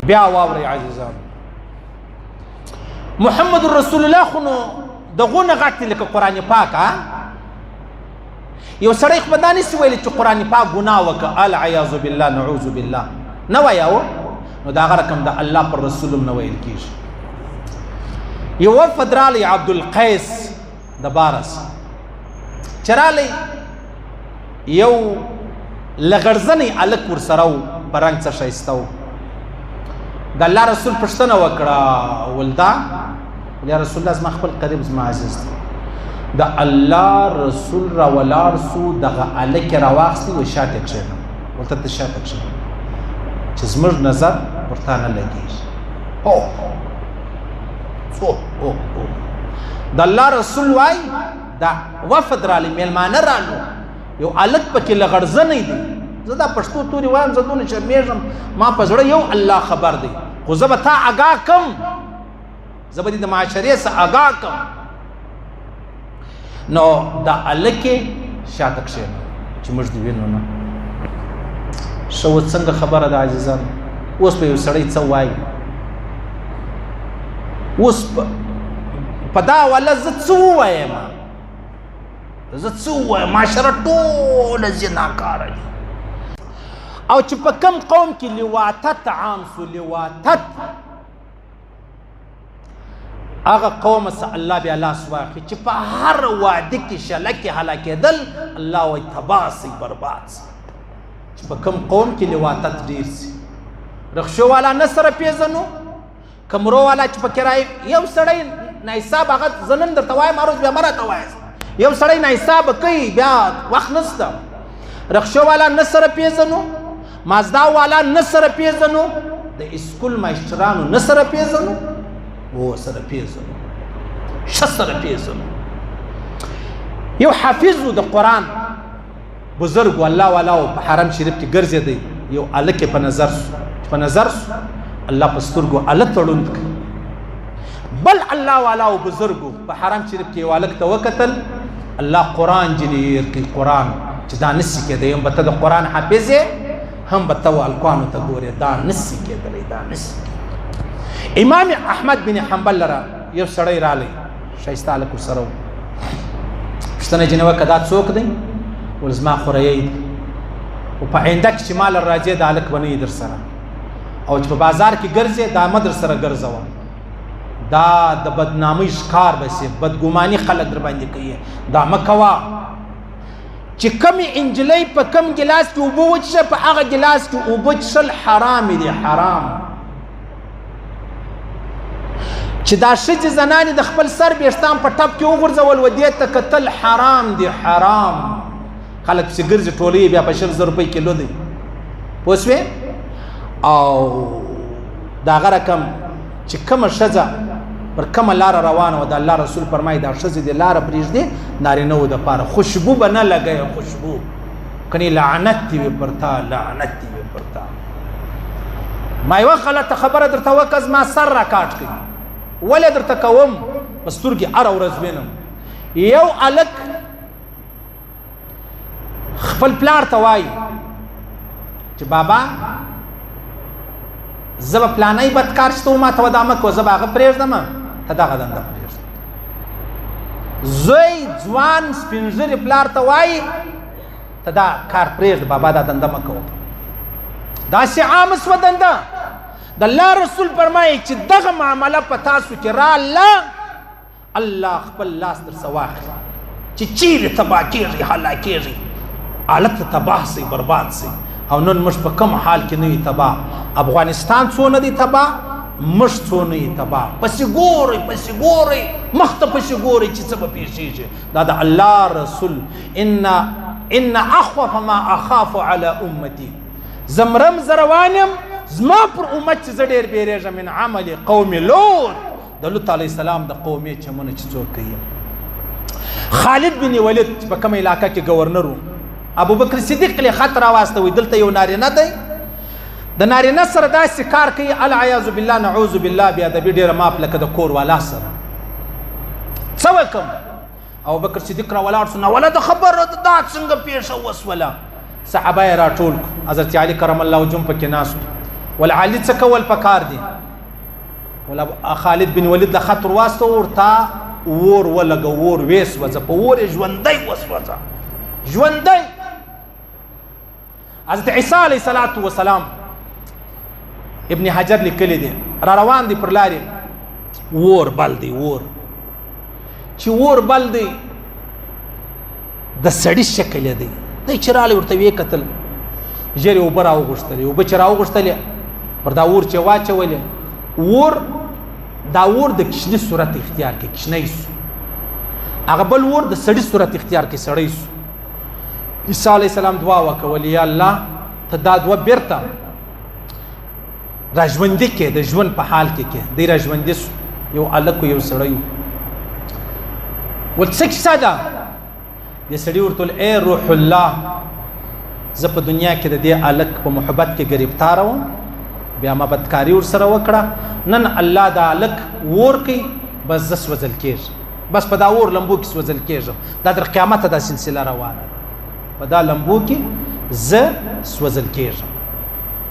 بیا واورئ عزیزان، محمد رسول الله خو نو دغونه غټ دی لکه قرآن پاک. یو سړی خو به دا نسي ویلی چې قرآن پاک ګناه وکړه، العیاذ بالله، نعوذ بالله، نه وایه. نو د هغه رقم د الله پر رسول هم نه ویل کېږي. یو وفد رالی عبدالقیس د بارس چې رالی، یو لغړزنی هلک ورسره و، په رنګ څه ښایسته و. د الله رسول پوښتنه وکړه، ولدا یا رسول الله زما خپل قریب زما عزیز دی. د الله رسول را ولاړ سو، دغه هلک یې راواخیستې، وایي شاته کښېنه، ورته ته شاته کښېنه چې زموږ نظر پر تا نه لګېږي. د الله رسول وایي دا وفد رالی، میلمانه رالو، یو هلک پکې لغړزنی دی. زه دا پښتو تورې وایم، زه دونه شرمېږم، ما په زړه یو الله خبر دی، خو زه به تا اګاه کم، زه به دې د معاشرې څخه اګاه کم. نو دا هلک یې شاته کښېنه چې موږ دې وینو نه. ښه اوس څنګه خبره ده عزیزانو؟ اوس به یو سړی څه وایي؟ اوس په دا حواله زه څه ووایم؟ زه څه ووایم؟ معاشره ټوله زناکاره دي. او چې په کم قوم کې لواتت عام سو، لواتت، هغه قوم څه الله بیا لاس واخلي چې په هر واده کې شله کې هلاکېدل، الله وایي تباه سي، برباد سي. چې په کم قوم کې لواتت ډېر سي. رخشو والا نه سره پېژنو، کمرو والا چې پکې رایي، یو سړی ناحساب، هغه زه نن درته وایم، هر ورځ بیا مه راته وایاست، یو سړی ناحسابه کوي، بیا وخت نشته. رخشو والا نه سره پېژنو، مازدا والا نه سره پېژنو، د اسکول ماشټرانو نه سره پېژنو، و سره پېژنو، ښه سره پېژنو. یو حافظ و د قرآن، بزرګ و، الله والا و، په حرم شریف کې ګرځېدی. یو هلک یې په نظر سو، په نظر سو، الله په سترګو هلک ته ړوند کړ. بل الله والا و بزرګ و، په حرم شریف کې یو هلک ته وکتل، الله قرآن جنیر کړي، قرآن چې دا نسي کېدی، هم به ته د قرآن حافظ یې، هم به ته هلکانو ته ګورې، دا نسي کېدلی، دا نسي کېدلی. امام احمد بن حنبل لره یو سړی رالی، ښایسته هلک ورسره و. پوښتنه یې ځینې وکړه، دا څوک دی؟ ول زما خوریی دی، او په آینده کې چې ما لر راځې دا هلک به نه وي در سره، او چې په بازار کې ګرځې دا مه در سره ګرځوه، دا د بدنامۍ ښکار به سي، بدګماني خلک در باندې کوي، دا مه کوه. چې کمې انجلۍ په کم ګلاس کې اوبه وڅښه، په هغه ګلاس کې اوبه څښل حرام دي، حرام. چې دا ښځې زنانې د خپل سر ویښتان په ټپ کې وغورځول، و دې ته کتل حرام دي، حرام. خلک پسې ګرځي ټولۍ بیا په 100,000 روپۍ کیلو دی، پوه شوې؟ او د هغه رقم چې کومه ښځه پر کومه لاره روانه وه، د الله رسول فرمایي دا ښځې دې لاره پرېږدي نارینهو دپاره، خوشبو به نه لګوي، خوشبو کنې لعنت دې وي پر تا، لعنت دې وي پر تا. ما یوه غلطه خبره درته وکړه، زما سر راکاټ کوي. ولې درته کوم؟ په سترګې هره ورځ وینم. یو هلک خپل پلار ته وایي چې بابا زه به پلانی بدکار چې ته ما ته ودا مه کوه، زه به هغه پرېږدم، ته دغه دنده پرېږده. زوی ځوان سپین ږیري پلار ته وایي ته دا کار پرېږده بابا، دا دنده مه کوه. داسې عامه سوه دنده. د الله رسول فرمایي چې دغه معامله په تاسو کې راله، الله خپل لاس درڅه واخلي چې چیرې تباه کېږي، هلاکېږي، هلک ته تباه سي، برباد سي. او نن موږ په کوم حال کې نه یو تباه؟ افغانستان څونه دی تباه، موږ څونه یو تباه. پسې ګورئ، پسې ګورئ، مخ ته پسې ګورئ چې څه به پیښیږي. دا د الله رسول ان اخوف ما اخاف على امتي، زمرم زروان یم زما پر امت چې زه ډېر بیریږم من عمل قوم لوط، د لوط علیه السلام د قومې چمونه چې څوک کوي. خالد بن ولید په کومه علاقه کې ګورنر و، ابو بکر صدیق له خط راواستوي، دلته یو نارینه دی، د نارینه سره داسې کار کوي، العیاذ بالله، نعوذ بالله، بیا د ډېره ماپ لکه د کور والا سره. څه وکړم؟ ابو بکر صدیق را ولاړ شو، ناوله د خبره دا څنګه پیښه وسوله؟ صحابه یې راټول کړو، حضرت علي کرم الله وجهه پکې ناست، ول علي څه کول پکار دي ولا خالد بن ولید د خطر واسطه ورتا ور ولګ ور ویس وځه په ور ژوندۍ وسوځه ژوندۍ حضرت عیسی علیه السلام ابن حجر لیکلی دی را روان دی پر لارې ور بل دی ور چې ور بل دی د سړي شکل دی دی چې رالی ورته ویې کتل ژر یې اوبه راوغوښتلې اوبه چې راوغوښتلې پر دا ور چې واچولې ور دا ور د کشني صورت اختیار کې کشنی سو هغه بل ور د سړي صورت اختیار کې سړی سو عیسی علیه السلام دعا وکړه یا الله ته دا دوه بیرته راژوندي کې د ژوند په حال کې دی راژوندي سو یو هلک یو سړی ول څه کیسه ده د سړي ورته ویل ای روح الله زه په دنیا کې د دې هلک په محبت کې ګرفتار وم بیا ما بدکاري ورسره وکړه نن الله دا هلک ور کوي بس زه سوځل کېږم بس په دا اور لمبو کې سوځل کېږم دا تر قیامته دا سلسله روانه ده په دا لمبو کې زه سوځل کېږم